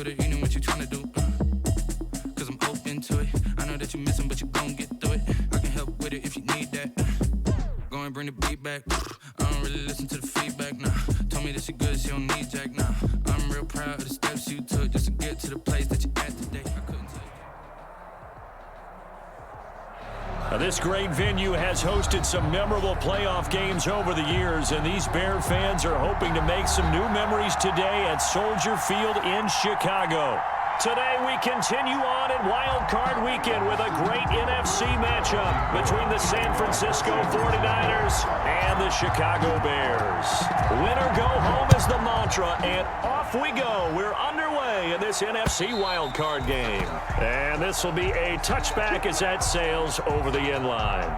with it, you know what you tryna do. Cause I'm open to it. I know that you missing, but you gon' get through it. I can help with it if you need that. Go and bring the beat back. I don't really listen to the feedback, nah. Told me that she good, she don't need Jack, nah. I'm real proud of the steps you took just to get to the place that you're at today. I couldn't tell you. This great venue has hosted some memorable playoff games over the years, and these Bear fans are hoping to make some new memories today at Soldier Field in Chicago. Today we continue on in Wildcard Weekend with a great NFC matchup between the San Francisco 49ers and the Chicago Bears. Win or go home is the mantra, and off we go. We're underway in this NFC Wildcard game. And this will be a touchback as that sails over the end line.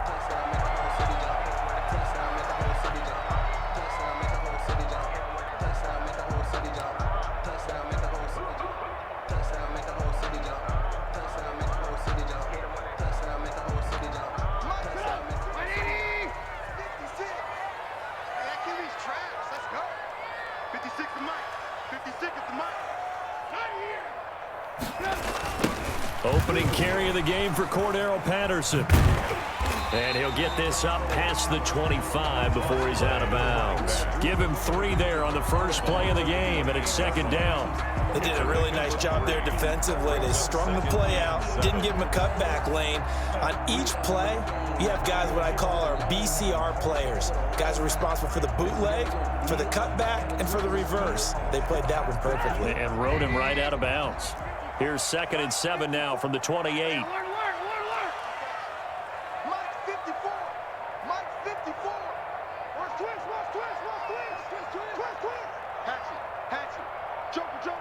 Opening carry of the game for Cordero Patterson. And he'll get this up past the 25 before he's out of bounds. Give him 3 there on the first play of the game, and it's second down. They did a really nice job there defensively. They strung the play out, didn't give him a cutback lane. On each play, you have guys what I call our BCR players. Guys are responsible for the bootleg, for the cutback, and for the reverse. They played that one perfectly. And rode him right out of bounds. Here's 2nd and 7 now from the 28. Mike 54. Mike 54. Watch twist. Hatchet. Joker.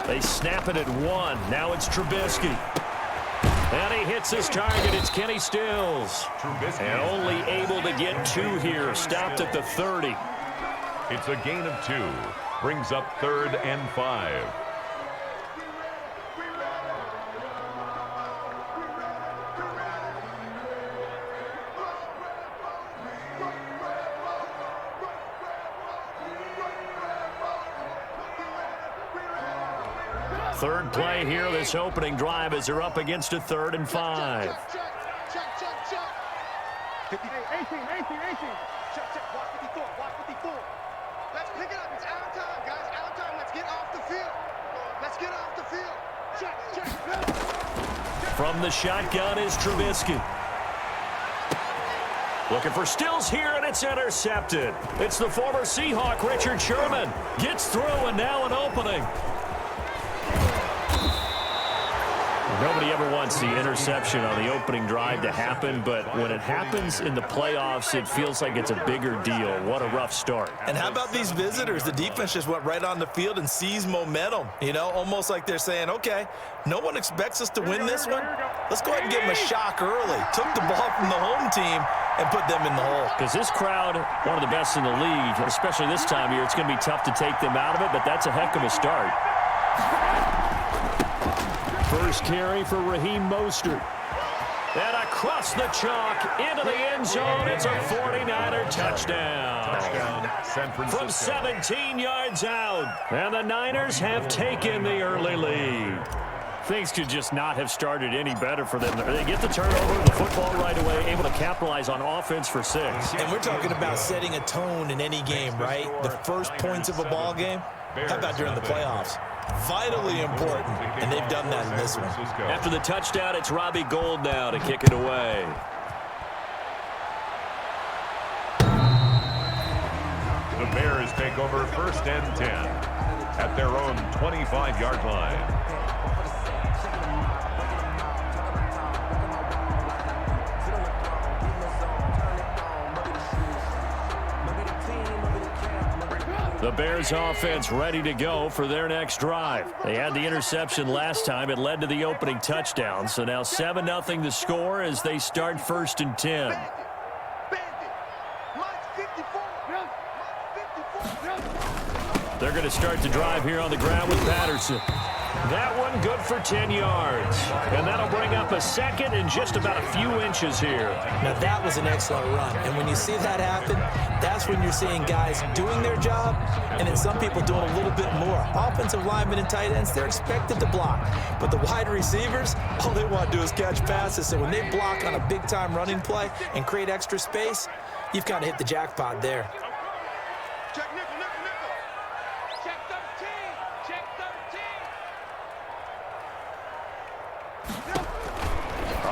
They snap it at 1. Now it's Trubisky. And he hits his target. It's Kenny Stills. And only able to get 2 here. Stopped at the 30. It's a gain of 2. Brings up 3rd and 5. Third play here, this opening drive as they're up against a 3rd and 5. Check. 18. Check. Watch 54. Let's pick it up. It's out of time, guys. Out of time. Let's get off the field. Check. From the shotgun is Trubisky. Looking for Stills here, and it's intercepted. It's the former Seahawk, Richard Sherman. Gets through, and now an opening. Nobody ever wants the interception on the opening drive to happen, but when it happens in the playoffs, it feels like it's a bigger deal. What a rough start. And how about these visitors? The defense just went right on the field and seized momentum. You know, almost like they're saying, okay, no one expects us to win this one. Let's go ahead and give them a shock early. Took the ball from the home team and put them in the hole. Because this crowd, one of the best in the league, especially this time of year, it's going to be tough to take them out of it, but that's a heck of a start. First carry for Raheem Mostert. And across the chalk into the end zone. It's a 49er touchdown. San Francisco. From 17 yards out. And the Niners have taken the early lead. Things could just not have started any better for them. They get the turnover, the football right away, able to capitalize on offense for 6. And we're talking about setting a tone in any game, right? The first points of a ball game. How about during the playoffs? Vitally important, and they've done that in this one. After the touchdown, it's Robbie Gould now to kick it away. The Bears take over 1st and 10 at their own 25-yard line. The Bears offense ready to go for their next drive. They had the interception last time. It led to the opening touchdown. So now 7-0 the score as they start 1st and 10. They're going going to start the drive here on the ground with Patterson. That one good for 10 yards. And that'll bring up a second and just about a few inches here. Now, that was an excellent run. And when you see that happen, that's when you're seeing guys doing their job and then some people doing a little bit more. Offensive linemen and tight ends, they're expected to block. But the wide receivers, all they want to do is catch passes. So when they block on a big-time running play and create extra space, you've kind of hit the jackpot there. Check nickel, nickel, nickel. Check 13. Check 13.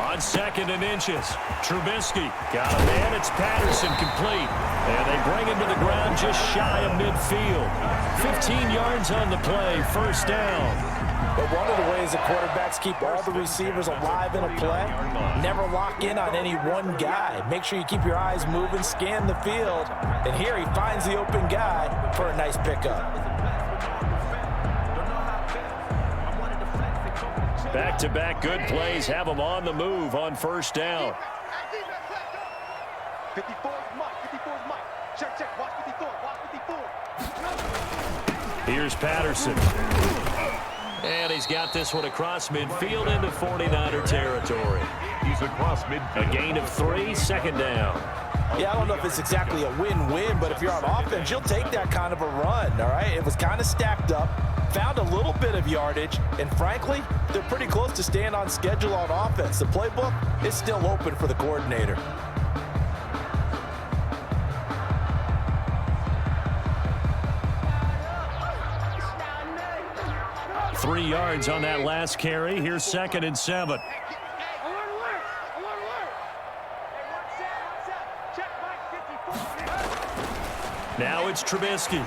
On second and inches, Trubisky got a man. It's Patterson complete. And they bring him to the ground just shy of midfield. 15 yards on the play, first down. But one of the ways the quarterbacks keep all the receivers alive in a play, never lock in on any one guy. Make sure you keep your eyes moving, scan the field. And here he finds the open guy for a nice pickup. Back-to-back good plays have them on the move on first down. 54 is Mike. 54 is Mike. Check, check. Watch 54. Watch 54. Here's Patterson. And he's got this one across midfield into 49er territory. He's across midfield. A gain of 3, second down. Yeah, I don't know if it's exactly a win-win, but if you're on offense, you'll take that kind of a run, all right? It was kind of stacked up, found a little bit of yardage, and frankly, they're pretty close to staying on schedule on offense. The playbook is still open for the coordinator. 3 yards on that last carry. Here's second and 7. Now it's Trubisky.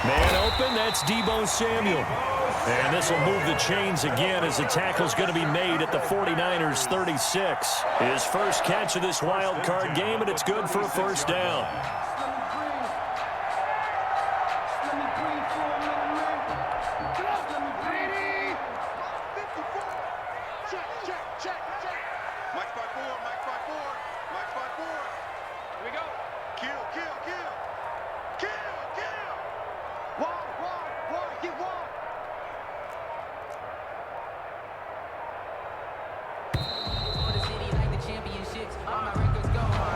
Man open, that's Deebo Samuel. And this will move the chains again as the tackle's going to be made at the 49ers 36. His first catch of this wild card game, and it's good for a first down.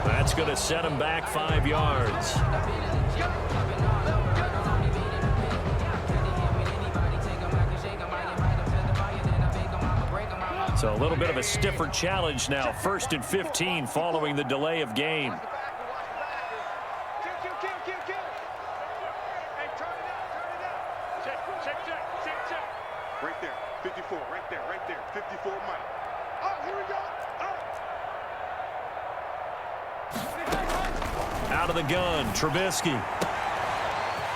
That's going to set him back 5 yards. So a little bit of a stiffer challenge now. 1st and 15 following the delay of game. Right there, 54, right there, 54 Mike. Oh, here we go. Out of the gun, Trubisky.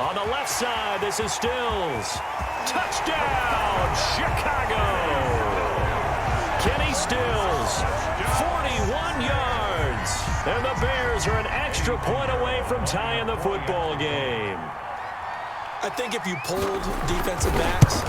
On the left side, this is Stills. Touchdown, Chicago! Kenny Stills, 41 yards. And the Bears are an extra point away from tying the football game. I think if you polled defensive backs,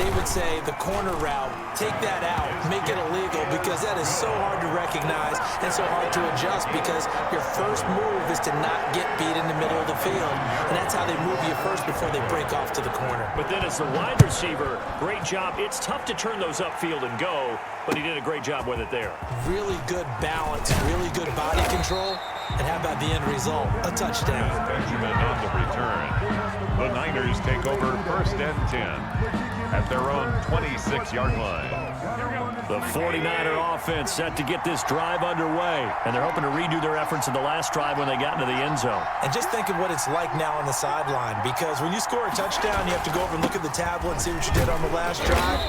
they would say the corner route, take that out, make it illegal, because that is so hard to recognize and so hard to adjust, because your first move is to not get beat in the middle of the field, and that's how they move you first before they break off to the corner. But then as the wide receiver, great job. It's tough to turn those upfield and go, but he did a great job with it there. Really good balance, really good body control, and how about the end result? A touchdown. Benjamin on the return. The Niners take over 1st and 10 at their own 26-yard line. The 49er offense set to get this drive underway, and they're hoping to redo their efforts in the last drive when they got into the end zone. And just think of what it's like now on the sideline, because when you score a touchdown, you have to go over and look at the tablet and see what you did on the last drive.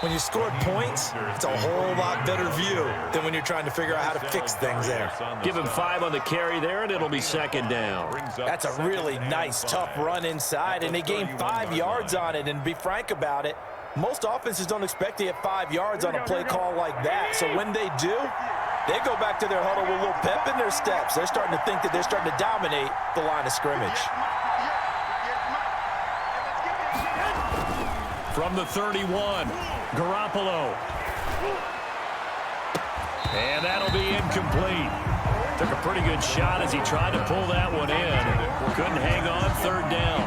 When you scored points, it's a whole lot better view than when you're trying to figure out how to fix things there. Give him 5 on the carry there, and it'll be second down. That's a really nice, tough run inside, and they gained 5 yards on it. And to be frank about it, most offenses don't expect to get 5 yards on a play call like that. So when they do, they go back to their huddle with a little pep in their steps. They're starting to think that they're starting to dominate the line of scrimmage. From the 31, Garoppolo. And that'll be incomplete. Took a pretty good shot as he tried to pull that one in. Couldn't hang on third down.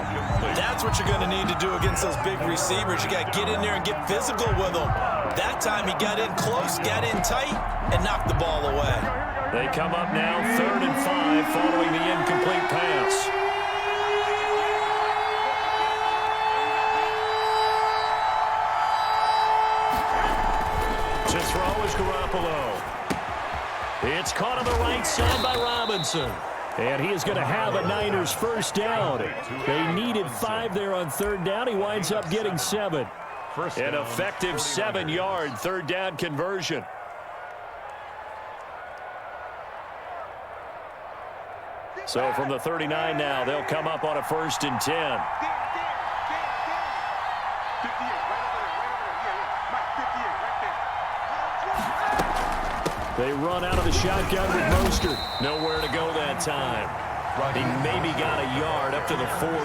That's what you're going to need to do against those big receivers. You got to get in there and get physical with them. That time he got in close, got in tight, and knocked the ball away. They come up now 3rd and 5 following the incomplete pass. To throw is Garoppolo. It's caught on the right side by Robinson. And he is going to have a Niners first down. They needed 5 there on 3rd down. He winds up getting 7. An effective 7-yard 3rd down conversion. So from the 39 now, they'll come up on a 1st and 10. They run out of the shotgun with Mostert. Nowhere to go that time. He maybe got a yard up to the 40.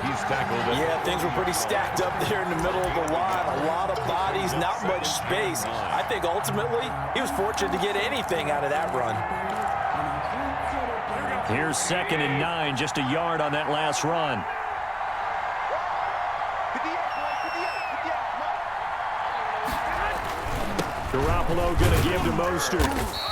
He's tackled. Yeah, things were pretty stacked up there in the middle of the line. A lot of bodies, not much space. I think ultimately he was fortunate to get anything out of that run. Here's 2nd and 9, just a yard on that last run. Garoppolo going to give to Mostert.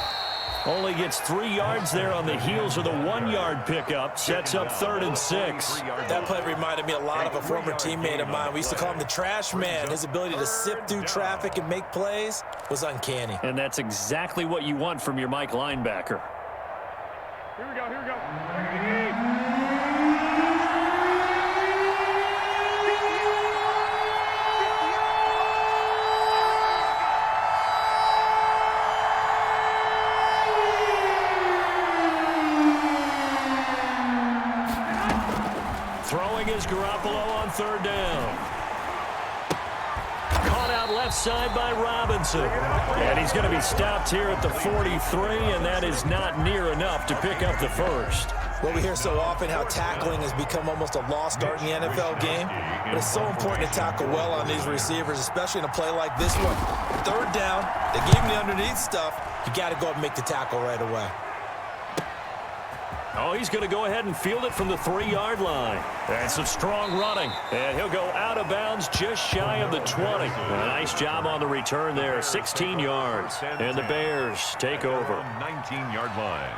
Only gets 3 yards there on the heels of the 1-yard pickup. Sets up 3rd and 6. That play reminded me a lot of a former teammate of mine. We used to call him the trash man. His ability to sift through traffic and make plays was uncanny. And that's exactly what you want from your Mike linebacker. Here we go, here we go. Throwing is Garoppolo on 3rd down. Caught out left side by Robinson. And he's going to be stopped here at the 43, and that is not near enough to pick up the first. Well, we hear so often how tackling has become almost a lost art in the NFL game, but it's so important to tackle well on these receivers, especially in a play like this one. 3rd down, they gave him the underneath stuff. You got to go up and make the tackle right away. Oh, he's going to go ahead and field it from the 3-yard line. And some strong running. And he'll go out of bounds just shy of the 20. A nice job on the return there. 16 yards. And the Bears take over. 19-yard line.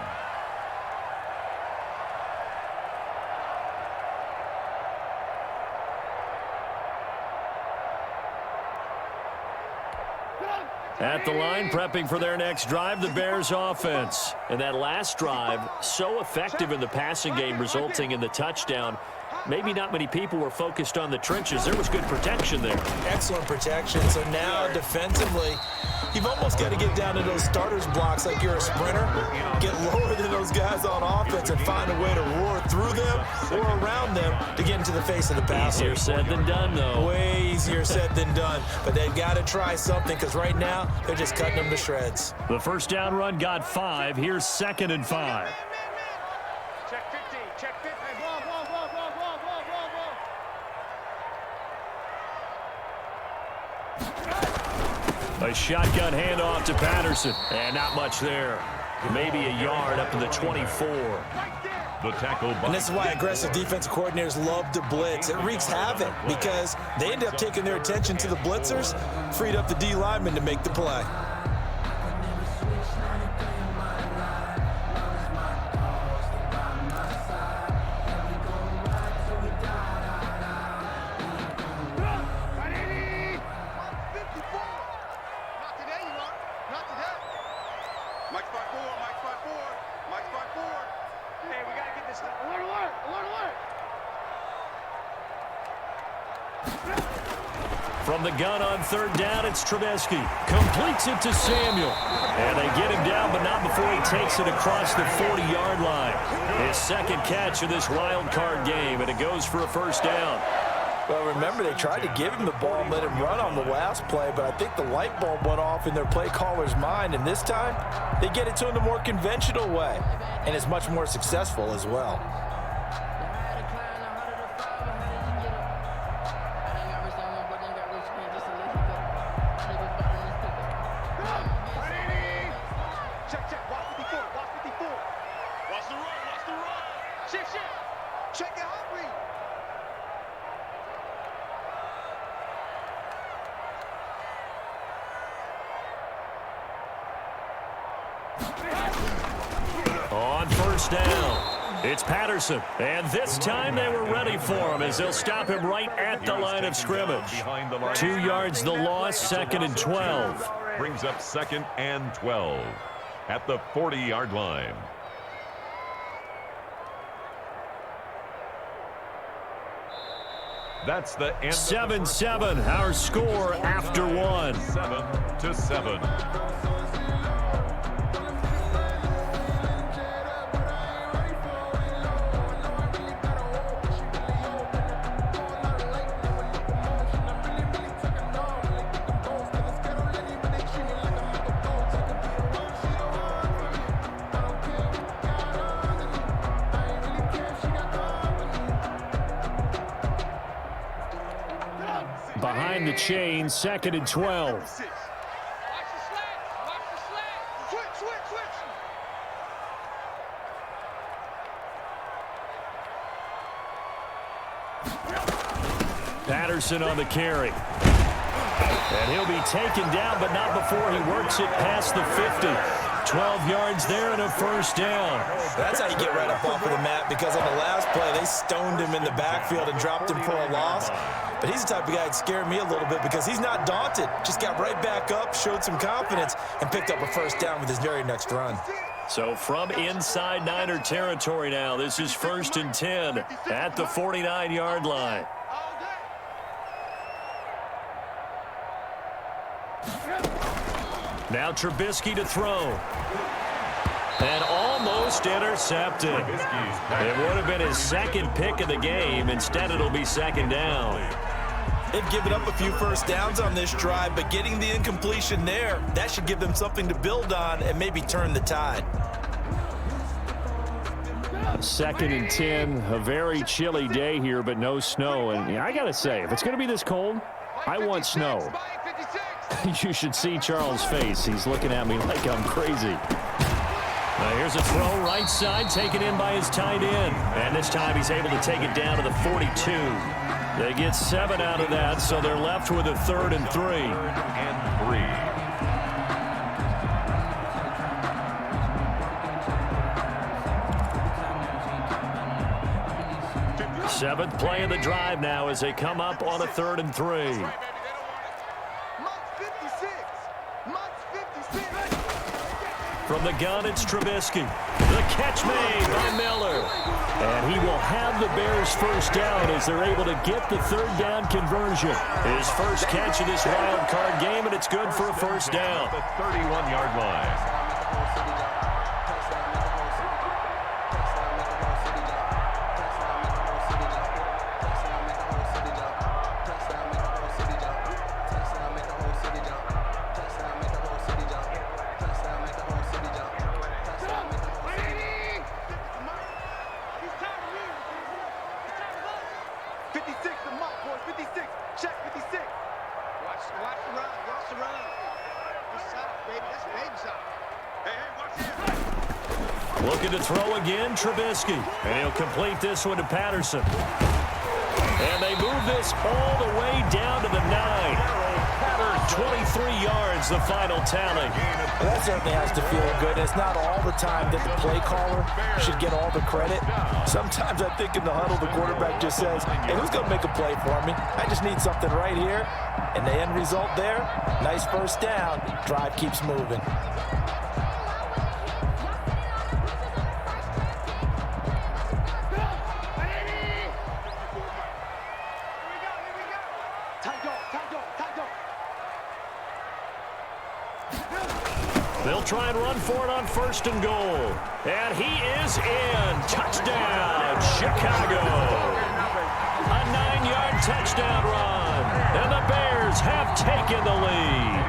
At the line, prepping for their next drive, the Bears offense. And that last drive, so effective in the passing game, resulting in the touchdown. Maybe not many people were focused on the trenches. There was good protection there. Excellent protection. So now defensively, you've almost got to get down to those starters blocks like you're a sprinter. Get lower than those guys on offense and find a way to roar through them or around them to get into the face of the passer. Easier said than done, though. Way easier said than done. But they've got to try something because right now they're just cutting them to shreds. The first down run got 5. Here's 2nd and 5. Check 15, check 15. A shotgun handoff to Patterson. And not much there. Maybe a yard up to the 24. The tackle by... And this is why aggressive defensive coordinators love to blitz. It wreaks havoc because they end up taking their attention to the blitzers, freed up the D lineman to make the play. From the gun on 3rd down, it's Trubisky. Completes it to Samuel. And they get him down, but not before he takes it across the 40-yard line. His 2nd catch of this wild card game, and it goes for a first down. Well, remember, they tried to give him the ball and let him run on the last play, but I think the light bulb went off in their play caller's mind, and this time they get it to him the more conventional way, and it's much more successful as well. On first down, it's Patterson. And this time they were ready for him as they'll stop him right at the line of scrimmage. 2 yards the loss, 2nd and 12. Brings up 2nd and 12 at the 40-yard line. That's the end. 7-7, our score after one. 7-7. Behind the chain, 2nd and 12. Watch the slant. Watch the slant. Switch. Patterson on the carry. And he'll be taken down, but not before he works it past the 50. 12 yards there and a first down. That's how you get right up off of the mat, because on the last play, they stoned him in the backfield and dropped him for a loss. But he's the type of guy that scared me a little bit because he's not daunted. Just got right back up, showed some confidence, and picked up a first down with his very next run. So from inside Niner territory now, this is 1st and 10 at the 49-yard line. Now Trubisky to throw. And almost intercepted. It would have been his 2nd pick of the game. Instead, it'll be 2nd down. They've given up a few first downs on this drive, but getting the incompletion there, that should give them something to build on and maybe turn the tide. 2nd and 10, a very chilly day here, but no snow. And I got to say, if it's going to be this cold, I want snow. You should see Charles' face. He's looking at me like I'm crazy. Now here's a throw right side, taken in by his tight end. And this time he's able to take it down to the 42. They get 7 out of that, so they're left with a 3rd and 3. 7th play of the drive now as they come up on a 3rd and 3. From the gun, it's Trubisky. The catch made by Miller. And he will have the Bears first down as they're able to get the 3rd down conversion. His first catch of this wild card game, and it's good for a first down. The 31-yard line. Looking to throw again, Trubisky. And he'll complete this one to Patterson. And they move this all the way down to the 9. 23 yards, the final tally. Well, that certainly has to feel good. It's not all the time that the play caller should get all the credit. Sometimes I think in the huddle, the quarterback just says, hey, who's going to make a play for me? I just need something right here. And the end result there, nice first down. Drive keeps moving. They'll try and run for it on 1st and goal. And he is in. Touchdown, Chicago. A 9-yard touchdown run. And the Bears have taken the lead.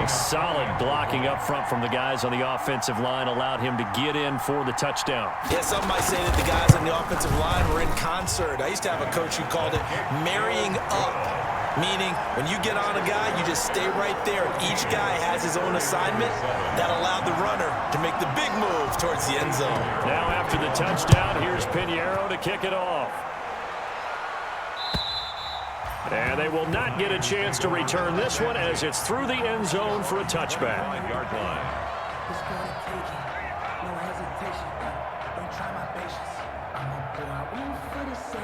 Solid blocking up front from the guys on the offensive line allowed him to get in for the touchdown. Yeah, some might say that the guys on the offensive line were in concert. I used to have a coach who called it marrying up. Meaning, when you get on a guy, you just stay right there. Each guy has his own assignment that allowed the runner to make the big move towards the end zone. Now after the touchdown, here's Pinheiro to kick it off. And they will not get a chance to return this one as it's through the end zone for a touchback. 9-yard line. The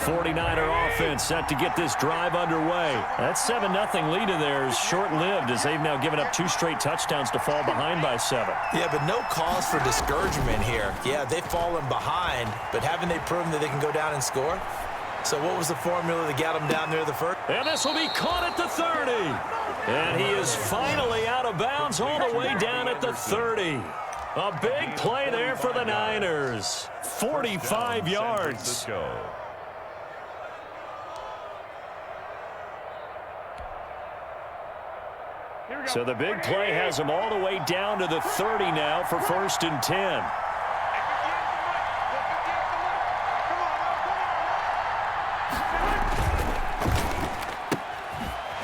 49er offense set to get this drive underway. That 7-0 lead of theirs short-lived as they've now given up 2 straight touchdowns to fall behind by 7. Yeah, but no cause for discouragement here. Yeah, they've fallen behind, but haven't they proven that they can go down and score? So what was the formula that got them down there the first? And this will be caught at the 30. And he is finally out of bounds all the way down at the 30. A big play there for the Niners. 45 yards. So the big play has them all the way down to the 30 now for 1st and 10.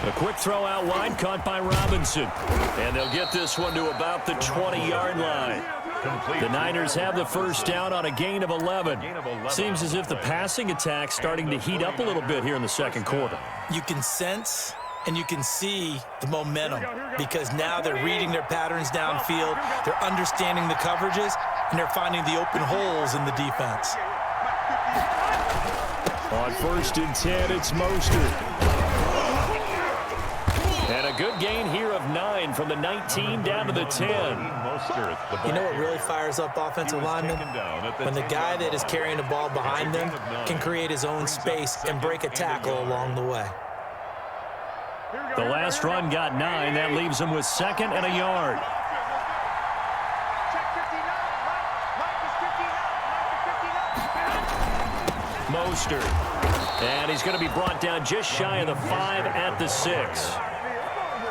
A quick throw out wide, caught by Robinson. And they'll get this one to about the 20-yard line. The Niners have the first down on a gain of 11. Seems as if the passing attack's starting to heat up a little bit here in the second quarter. You can sense and you can see the momentum because now they're reading their patterns downfield, they're understanding the coverages, and they're finding the open holes in the defense. On 1st and 10, it's Mostert. And a good gain here of 9 from the 19 down to the 10. You know what really fires up offensive linemen? When the guy that is carrying the ball behind them can create his own space and break a tackle along the way. The last run got 9. That leaves them with 2nd and a yard. Mostert. And he's going to be brought down just shy of the 5 at the 6.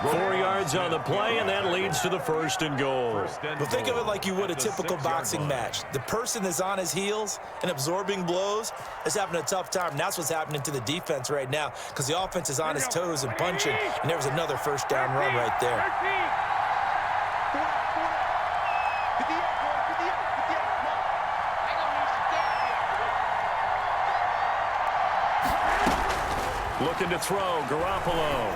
4 yards on the play, and that leads to the 1st and goal. Well, think of it like you would a typical boxing match. The person that's on his heels and absorbing blows is having a tough time. That's what's happening to the defense right now because the offense is on his toes and punching, and there was another first down run right there. Looking to throw, Garoppolo.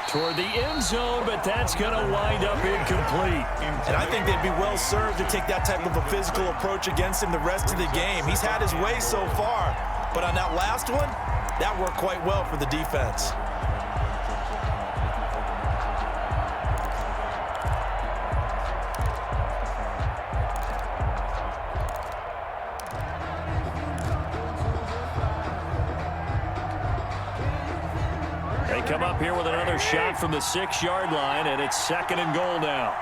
Toward the end zone, but that's going to wind up incomplete. And I think they'd be well served to take that type of a physical approach against him the rest of the game. He's had his way so far, but on that last one, that worked quite well for the defense. Come up here with another shot from the 6-yard line, and it's 2nd and goal now.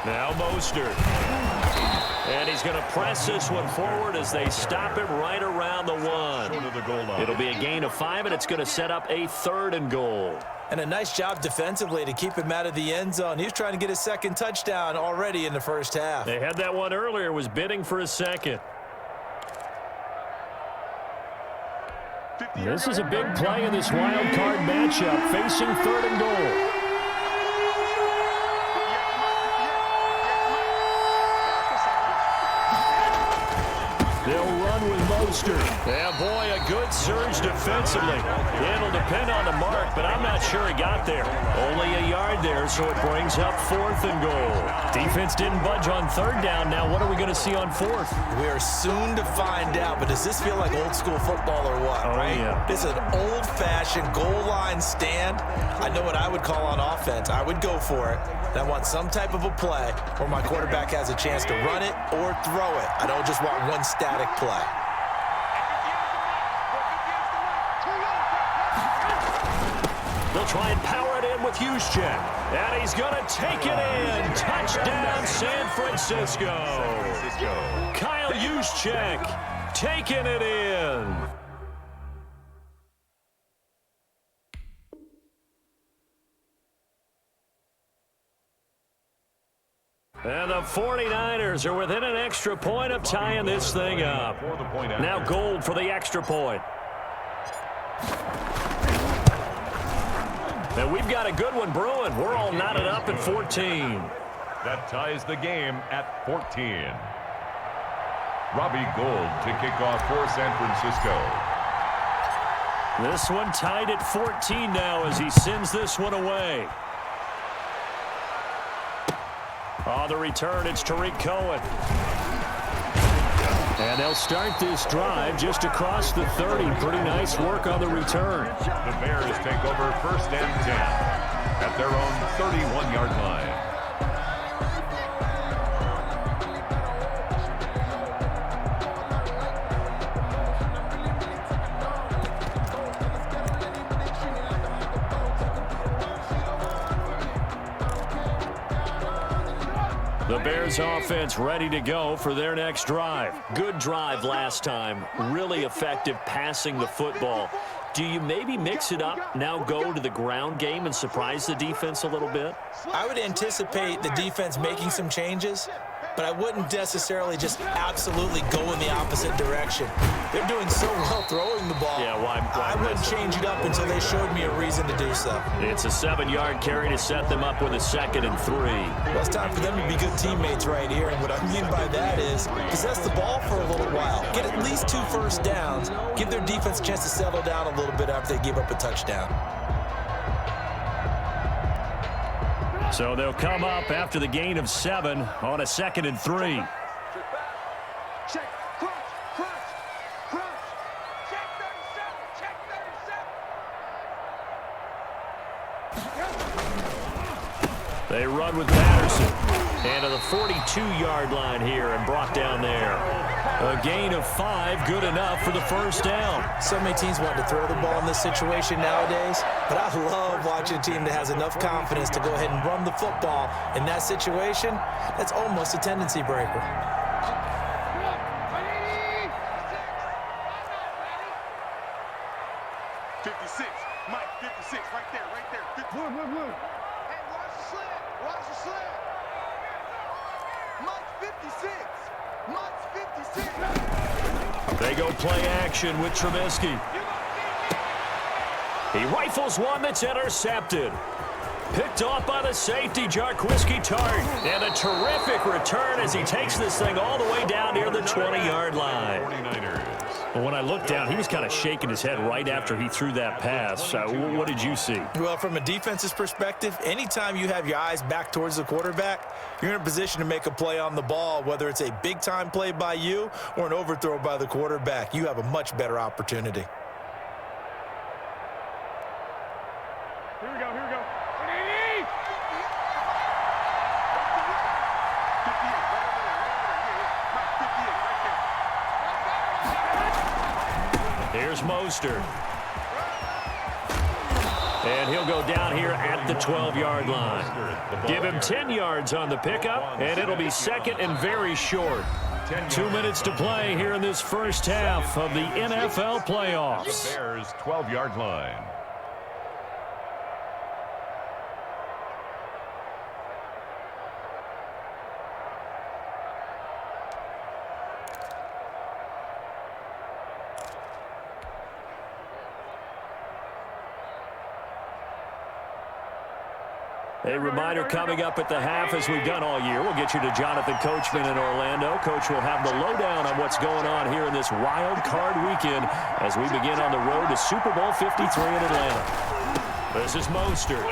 Now Mostert. And he's going to press this one forward as they stop him right around the 1. It'll be a gain of 5, and it's going to set up a 3rd and goal. And a nice job defensively to keep him out of the end zone. He was trying to get his 2nd touchdown already in the first half. They had that one earlier, was bidding for a 2nd. This is a big play in this wild card matchup, facing 3rd and goal. They'll run with Mostert. Yeah, boy, a good surge defensively. It'll depend on the mark, but I'm not sure he got there. Only a yard there, so it brings up 4th and goal. Defense didn't budge on 3rd down. Now what are we going to see on 4th? We are soon to find out, but does this feel like old school football or what, right? Yeah. This is an old-fashioned goal line stand. I know what I would call on offense. I would go for it. And I want some type of a play where my quarterback has a chance to run it or throw it. I don't just want one static play. They'll try and power it in with Juszczyk. And he's going to take it in. Touchdown, San Francisco. Kyle Juszczyk taking it in. And the 49ers are within an extra point of tying this thing up. Now Gold for the extra point. And we've got a good one brewing. We're all knotted up at 14. That ties the game at 14. Robbie Gould to kick off for San Francisco. This one tied at 14 now as he sends this one away. On the return, it's Tariq Cohen. And they'll start this drive just across the 30. Pretty nice work on the return. The Bears take over 1st and 10 at their own 31-yard line. The Bears offense ready to go for their next drive. Good drive last time. Really effective passing the football. Do you maybe mix it up, now go to the ground game and surprise the defense a little bit? I would anticipate the defense making some changes, but I wouldn't necessarily just absolutely go in the opposite direction. They're doing so well throwing the ball. Yeah, why I wouldn't change it up until they showed me a reason to do so. It's a 7-yard carry to set them up with a 2nd and 3. Well, it's time for them to be good teammates right here, and what I mean by that is possess the ball for a little while, get at least 2 first downs, give their defense a chance to settle down a little bit after they give up a touchdown. So they'll come up after the gain of 7 on a 2nd and 3. Check, crunch, crunch, crunch. Check 37, check 37. They run with Patterson. And to the 42-yard line here and brought down there. A gain of 5, good enough for the first down. So many teams want to throw the ball in this situation nowadays, but I love watching a team that has enough confidence to go ahead and run the football. In that situation, that's almost a tendency breaker. 56, Mike, 56, right there, right there. Wood. Hey, watch the slant, watch the slant. Mike's 56, Mike's 56. They go play action with Trubisky. He rifles one that's intercepted. Picked off by the safety, Jarquiski Tart. And a terrific return as he takes this thing all the way down near the 20-yard line. 49ers. Well, when I looked down, he was kind of shaking his head right after he threw that pass. What did you see? Well, from a defense's perspective, anytime you have your eyes back towards the quarterback, you're in a position to make a play on the ball, whether it's a big-time play by you or an overthrow by the quarterback. You have a much better opportunity. Here we go. Here's Mostert. And he'll go down here at the 12-yard line. Give him 10 yards on the pickup, and it'll be 2nd and very short. 2 minutes to play here in this first half of the NFL playoffs. The Bears' 12-yard line. A reminder coming up at the half, as we've done all year. We'll get you to Jonathan Coachman in Orlando. Coach will have the lowdown on what's going on here in this wild card weekend as we begin on the road to Super Bowl 53 in Atlanta. This is Mostert.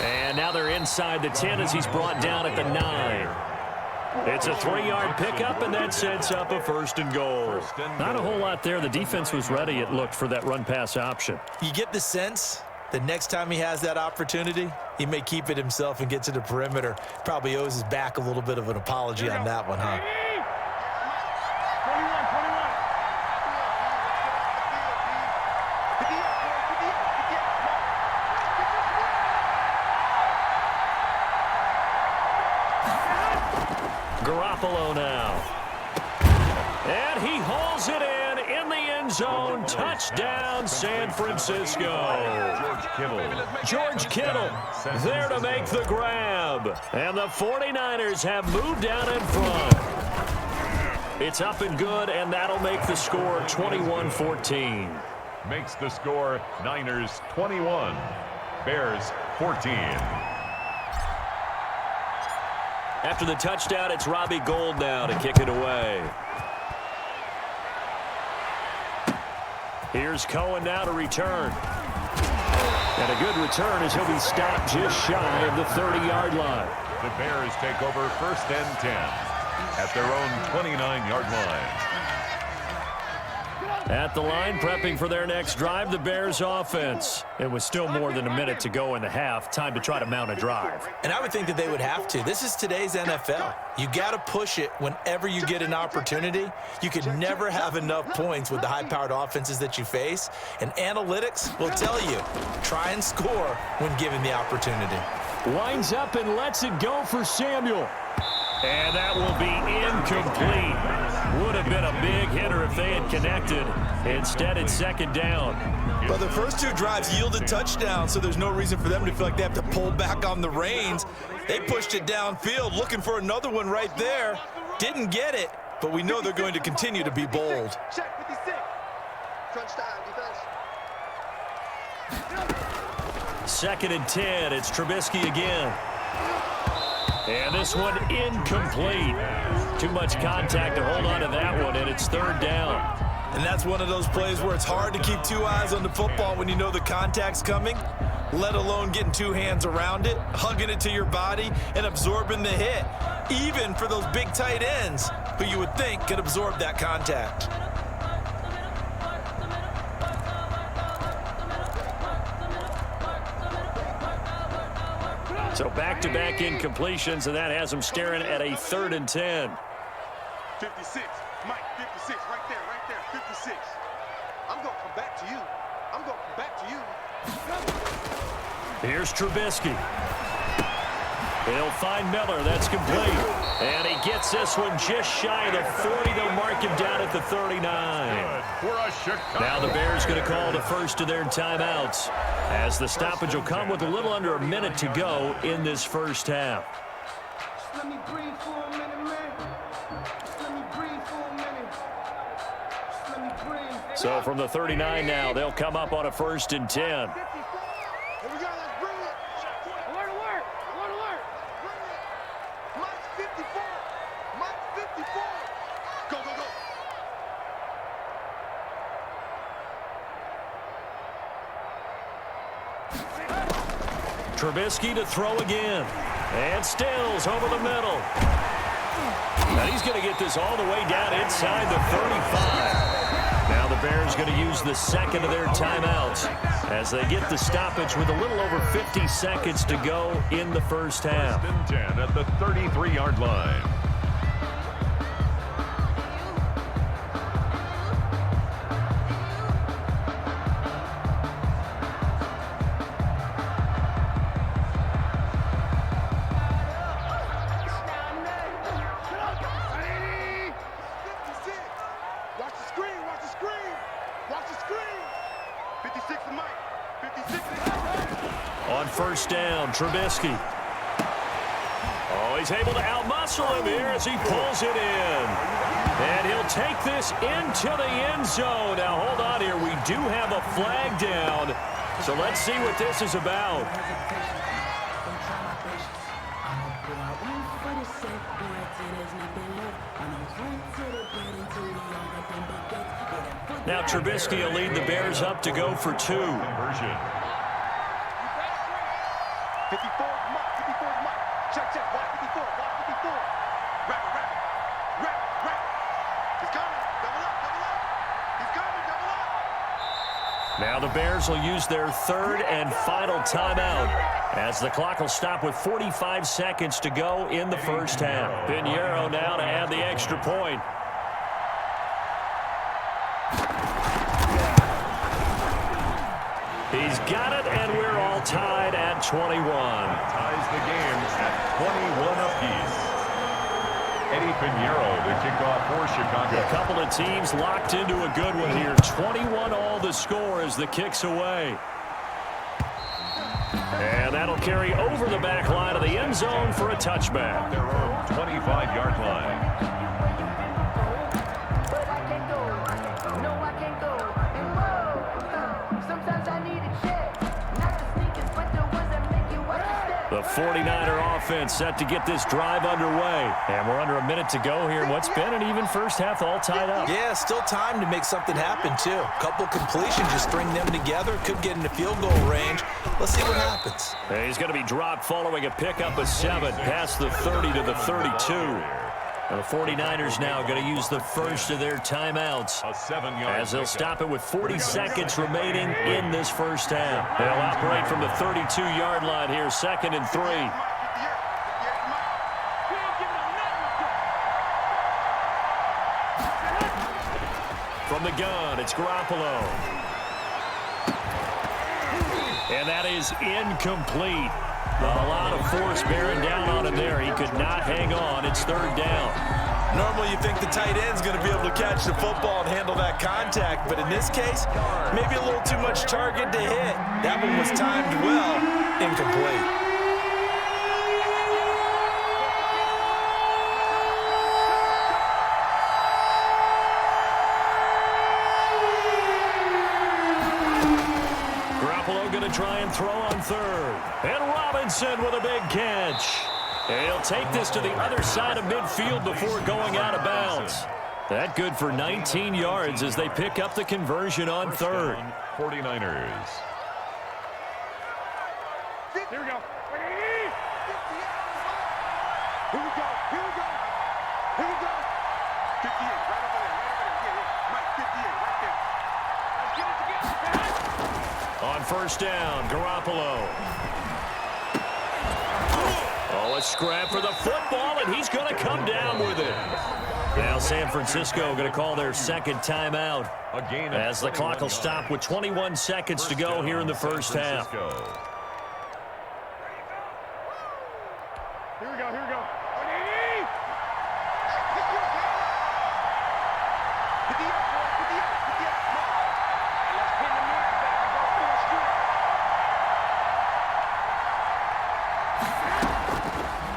And now they're inside the 10 as he's brought down at the 9. It's a 3-yard pickup, and that sets up a 1st and goal. Not a whole lot there. The defense was ready, it looked, for that run-pass option. You get the sense the next time he has that opportunity, he may keep it himself and get to the perimeter. Probably owes his back a little bit of an apology on that one, huh? 21. Garoppolo now. And he hauls it in the end zone. Touchdown, San Francisco. George Kittle there to make the grab. And the 49ers have moved down in front. It's up and good, and that'll make the score 21-14. Makes the score Niners 21, Bears 14. After the touchdown, it's Robbie Gould now to kick it away. Here's Cohen now to return. And a good return as he'll be stopped just shy of the 30-yard line. The Bears take over 1st and 10 at their own 29-yard line. At the line, prepping for their next drive, the Bears offense. It was still more than a minute to go in the half. Time to try to mount a drive. And I would think that they would have to. This is today's NFL. You got to push it whenever you get an opportunity. You can never have enough points with the high-powered offenses that you face. And analytics will tell you, try and score when given the opportunity. Winds up and lets it go for Samuel. And that will be incomplete. Would have been a big hitter if they had connected. Instead, it's 2nd down. But the first 2 drives yielded touchdowns, so there's no reason for them to feel like they have to pull back on the reins. They pushed it downfield, looking for another one right there. Didn't get it, but we know they're going to continue to be bold. Check 56. Crunch time, defense. 2nd and 10. It's Trubisky again. And this one incomplete. Too much contact to hold on to that one, and it's 3rd down. And that's one of those plays where it's hard to keep 2 eyes on the football when you know the contact's coming, let alone getting 2 hands around it, hugging it to your body, and absorbing the hit, even for those big tight ends who you would think could absorb that contact. So back-to-back incompletions, and that has them staring at a 3rd and 10. 56. Mike, 56. Right there. 56. I'm going to come back to you. I'm going to come back to you. Here's Trubisky. He'll find Miller. That's complete. And he gets this one just shy of the 40. They'll mark him down at the 39. Now the Bears going to call the first of their timeouts, as the stoppage will come with a little under a minute to go in this first half. Let me breathe for a minute, man. Let me breathe for a minute. Let me breathe. So from the 39 now, they'll come up on a 1st and 10. Here we go. Let's bring it. Alert, alert. Alert, alert. Bring it. Mike's 54. Mike's 54. Go, go, go. Trubisky to throw again. And Stills over the middle. And he's going to get this all the way down inside the 35. Now the Bears going to use the 2nd of their timeouts as they get the stoppage with a little over 50 seconds to go in the first half. 1st and 10 at the 33-yard line. On 1st down, Trubisky. Oh, he's able to outmuscle him here as he pulls it in. And he'll take this into the end zone. Now, hold on here. We do have a flag down. So let's see what this is about. Now Trubisky will lead the Bears up to go for 2. Conversion. 54, Mike. 54, Mike. Check, check. Block 54. Block 54. Wrap, wrap. Wrap, wrap. He's coming. Double up, double up. He's coming, double up. Now the Bears will use their 3rd and final timeout, as the clock will stop with 45 seconds to go in the first half. Pinheiro now to add the extra point. He's got it, and we're all tied at 21. Ties the game at 21 apiece. Eddie Pinheiro, the kickoff for Chicago. A couple of teams locked into a good one here. 21 all the score as the kick's away. And that'll carry over the back line of the end zone for a touchback. Their own 25-yard line. The 49er offense set to get this drive underway. And we're under a minute to go here in what's been an even first half, all tied up. Yeah, still time to make something happen, too. A couple completions, just string them together. Could get into field goal range. Let's see what happens. He's going to be dropped following a pickup of 7 past the 30 to the 32. The 49ers now going to use the first of their timeouts as they'll stop it with 40 seconds remaining in this first half. They'll operate from the 32-yard line here, 2nd and 3. From the gun, it's Garoppolo. And that is incomplete. A lot of force bearing down on him there. He could not hang on. It's 3rd down. Normally you think the tight end's going to be able to catch the football and handle that contact, but in this case, maybe a little too much target to hit. That one was timed well, incomplete. Going to try and throw on 3rd. And Robinson with a big catch. And he'll take this to the other side of midfield before going out of bounds. That good for 19 yards as they pick up the conversion on 3rd. 49ers. Here we go. Here we go. Here we go. Here we go. 58, right over there. Yeah. Mike, 58, right there. Let's get it together. On 1st down, Garoppolo. Oh, a scrap for the football, and he's going to come down with it. Now San Francisco going to call their 2nd timeout as the clock will stop with 21 seconds to go here in the first half. Here we go. Here we go.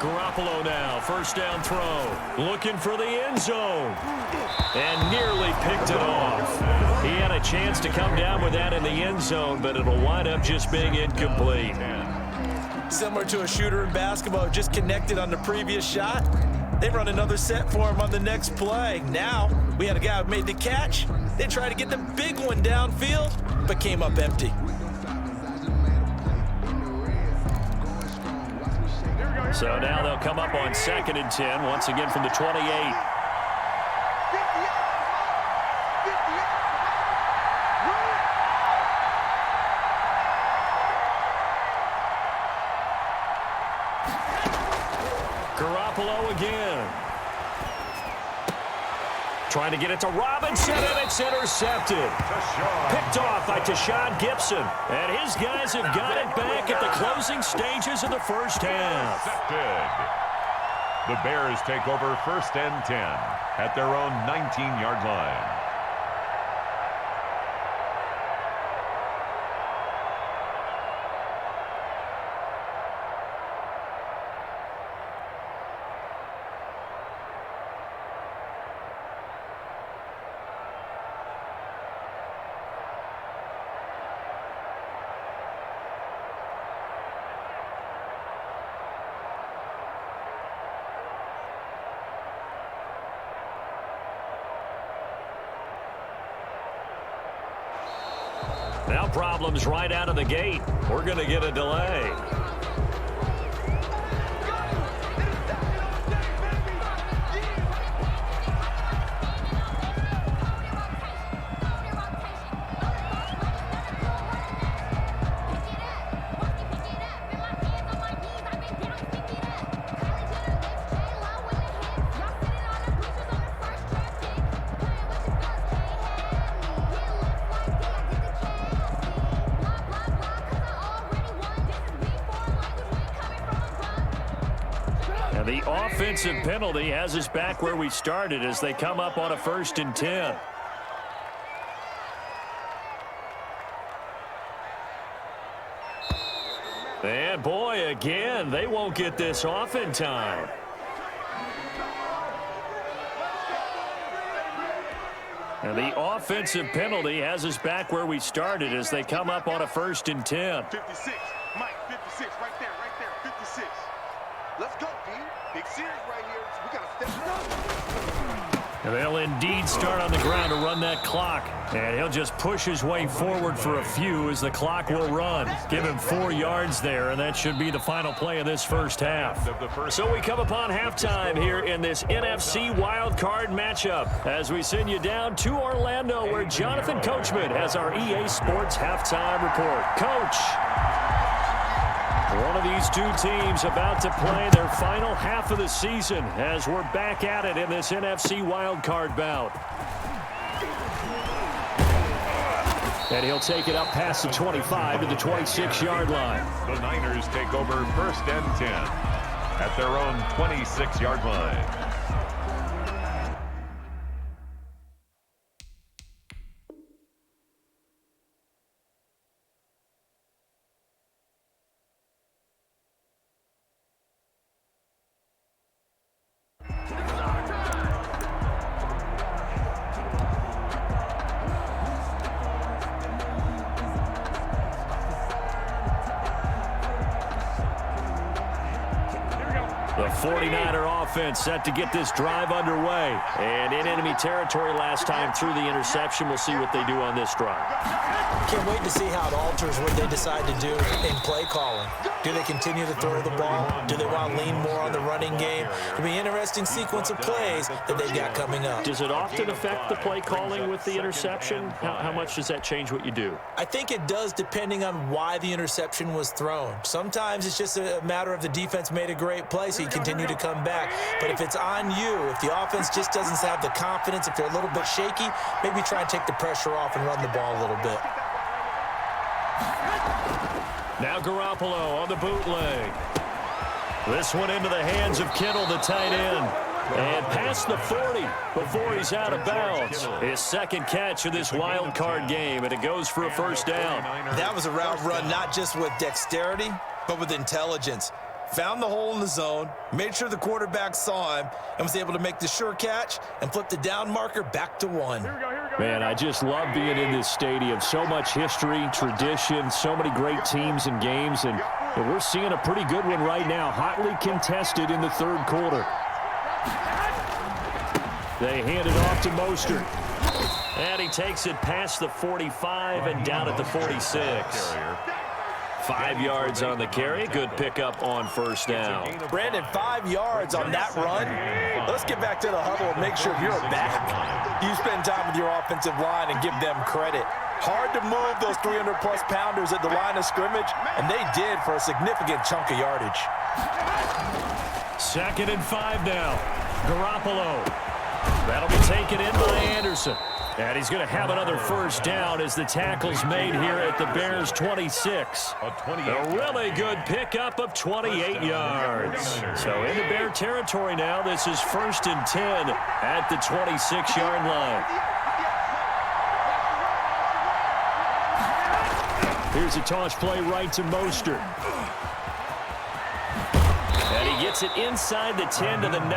Garoppolo now, 1st down throw, looking for the end zone, and nearly picked it off. He had a chance to come down with that in the end zone, but it'll wind up just being incomplete. Similar to a shooter in basketball, just connected on the previous shot. They run another set for him on the next play. Now, we had a guy who made the catch. They tried to get the big one downfield, but came up empty. So now they'll come up on 2nd and 10, once again from the 28. Garoppolo again. Trying to get it to Robinson, and it's intercepted. Picked off by Tashawn Gibson. And his guys have got it back at the closing stages of the first half. The Bears take over 1st and 10 at their own 19-yard line. Now problems right out of the gate. We're going to get a delay. The offensive penalty has us back where we started as they come up on a 1st and 10. And boy, again, they won't get this off in time. And the offensive penalty has us back where we started as they come up on a 1st and 10. 56, Mike, 56, right there, 56. 4th and 6. Let's go, D. Big series right here. We got to step it up. And they'll indeed start on the ground to run that clock. And he'll just push his way forward for a few as the clock will run. Give him 4 yards there, and that should be the final play of this first half. So we come upon halftime here in this NFC Wildcard matchup as we send you down to Orlando where Jonathan Coachman has our EA Sports halftime report. Coach. One of these two teams about to play their final half of the season as we're back at it in this NFC wildcard bout. And he'll take it up past the 25 to the 26-yard line. The Niners take over 1st and 10 at their own 26-yard line. The 49er offense set to get this drive underway. And in enemy territory last time through the interception. We'll see what they do on this drive. Can't wait to see how it alters what they decide to do in play calling. Do they continue to throw the ball? Do they want to lean more on the running game? It'll be an interesting sequence of plays that they've got coming up. Does it often affect the play calling with the interception? How much does that change what you do? I think it does depending on why the interception was thrown. Sometimes it's just a matter of the defense made a great play, so you continue to come back. But if it's on you, if the offense just doesn't have the confidence, if they're a little bit shaky, maybe try and take the pressure off and run the ball a little bit. Now Garoppolo on the bootleg. This one into the hands of Kittle, the tight end. And past the 40 before he's out of bounds. His second catch of this wild card game, and it goes for a first down. That was a route run not just with dexterity, but with intelligence. Found the hole in the zone, made sure the quarterback saw him, and was able to make the sure catch and flip the down marker back to 1. Man, I just love being in this stadium. So much history, tradition, so many great teams and games, and we're seeing a pretty good one right now, hotly contested in the third quarter. They hand it off to Mostert. And he takes it past the 45 and down at the 46. 5 yards on the carry. Good pickup on first down. Brandon, 5 yards on that run. Let's get back to the huddle and make sure you're back. You spend time with your offensive line and give them credit. Hard to move those 300-plus pounders at the line of scrimmage, and they did for a significant chunk of yardage. 2nd and 5 now. Garoppolo. That'll be taken in by Anderson. And he's going to have another first down as the tackle's made here at the Bears' 26. A really good pickup of 28 yards. So into Bear territory now. This is 1st and 10 at the 26-yard line. Here's a toss play right to Mostert. And he gets it inside the 10 to the 9.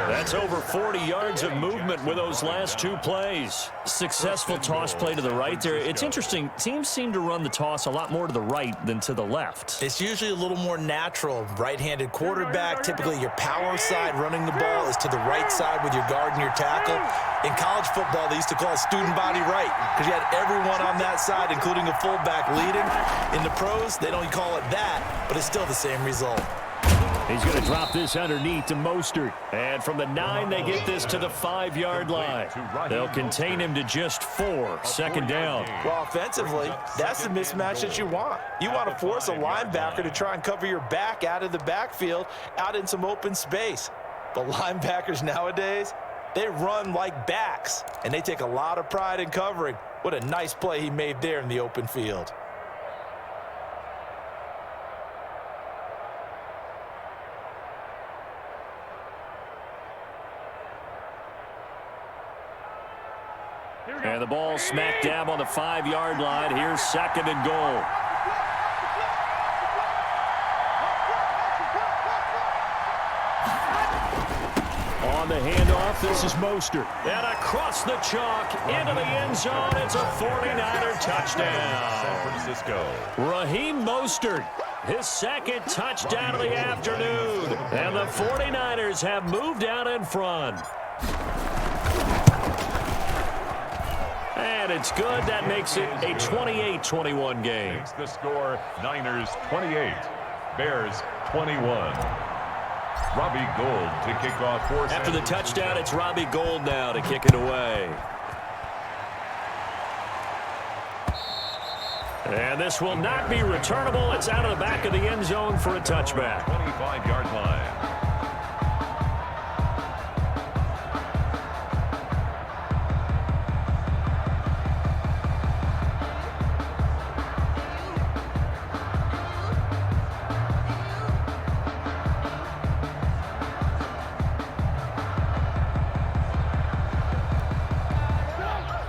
That's over 40 yards of movement with those last 2 plays. Successful toss play to the right there. It's interesting. Teams seem to run the toss a lot more to the right than to the left. It's usually a little more natural. Right-handed quarterback, typically your power side running the ball is to the right side with your guard and your tackle. In college football, they used to call it student body right because you had everyone on that side, including a fullback leading. In the pros, they don't call it that, but it's still the same result. He's going to drop this underneath to Mostert. And from the 9, they get this to the 5-yard line. They'll contain him to just 4. 2nd down. Well, offensively, that's the mismatch that you want. You want to force a linebacker to try and cover your back out of the backfield, out in some open space. But linebackers nowadays, they run like backs, and they take a lot of pride in covering. What a nice play he made there in the open field. And the ball smack dab on the 5-yard line. Here's 2nd and goal. On the handoff, this is Mostert. And across the chalk into the end zone. It's a 49er touchdown. San Francisco. Raheem Mostert. his second touchdown of the afternoon. And the 49ers have moved out in front. And it's good. That makes it a 28-21 game. Makes the score Niners 28, Bears 21. Robbie Gould to kick off for After the touchdown, it's Robbie Gould now to kick it away. And this will not be returnable. It's out of the back of the end zone for a touchback. 25-yard line.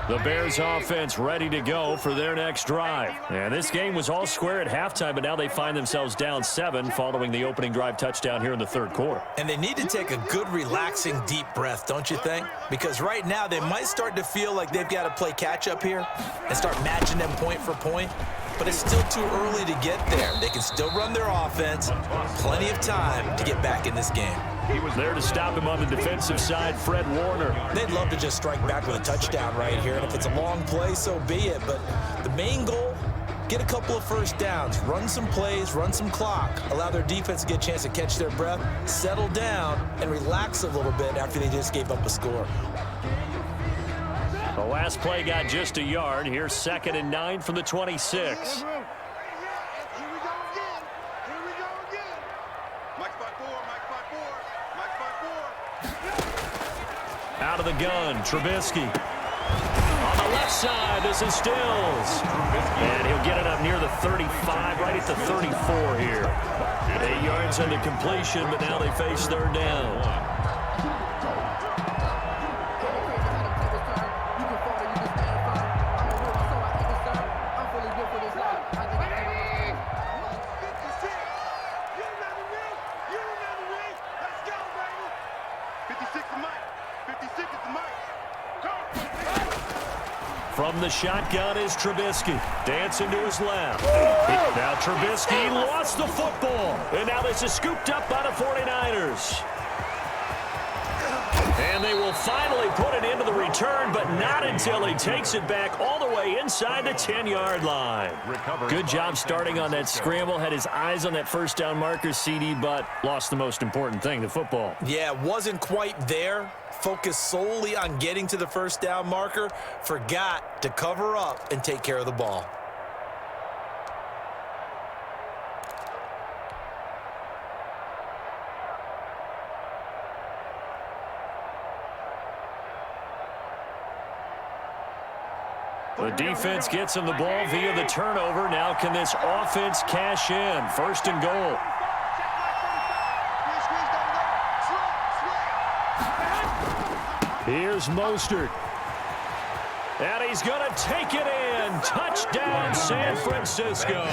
The Bears offense ready to go for their next drive. And this game was all square at halftime, but now they find themselves down 7 following the opening drive touchdown here in the third quarter. And they need to take a good, relaxing, deep breath, don't you think? Because right now they might start to feel like they've got to play catch-up here and start matching them point for point. But it's still too early to get there. They can still run their offense. Plenty of time to get back in this game. He was there to stop him on the defensive side, Fred Warner. They'd love to just strike back with a touchdown right here, and if it's a long play, so be it. But the main goal, get a couple of first downs, run some plays, run some clock, allow their defense to get a chance to catch their breath, settle down, and relax a little bit after they just gave up a score. The last play got just a yard. Here's 2nd and 9 from the 26. Out of the gun, Trubisky. On the left side, this is Stills. And he'll get it up near the 35, right at the 34 here. 8 yards on the completion, but now they face third down. From the shotgun is Trubisky. Dancing to his left. Now Trubisky lost the football. And now this is scooped up by the 49ers. And they will finally put it into the return, but not until he takes it back all the way inside the 10-yard line. Good job starting on that scramble. Had his eyes on that first down marker, CD, but lost the most important thing, the football. Yeah, wasn't quite there. Focused solely on getting to the first down marker. Forgot to cover up and take care of the ball. The defense gets him the ball via the turnover. Now can this offense cash in? 1st and goal. Here's Mostert. And he's going to take it in. Touchdown, San Francisco.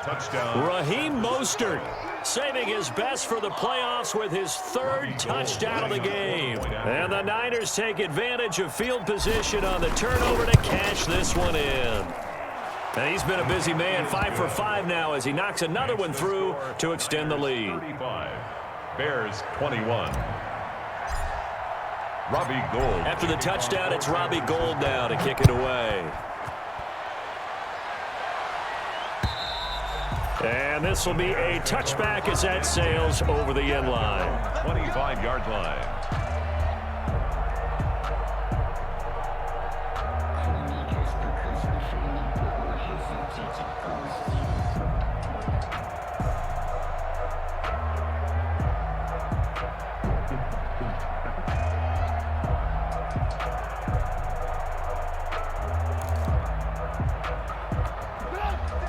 Touchdown. Raheem Mostert saving his best for the playoffs with his 3rd touchdown of the game. And the Niners take advantage of field position on the turnover to cash this one in. And he's been a busy man, 5 for 5 now as he knocks another one through to extend the lead. 35. Bears 21. Robbie Gould. After the touchdown, it's Robbie Gould now to kick it away. And this will be a touchback as that sails over the end line. 25-yard line.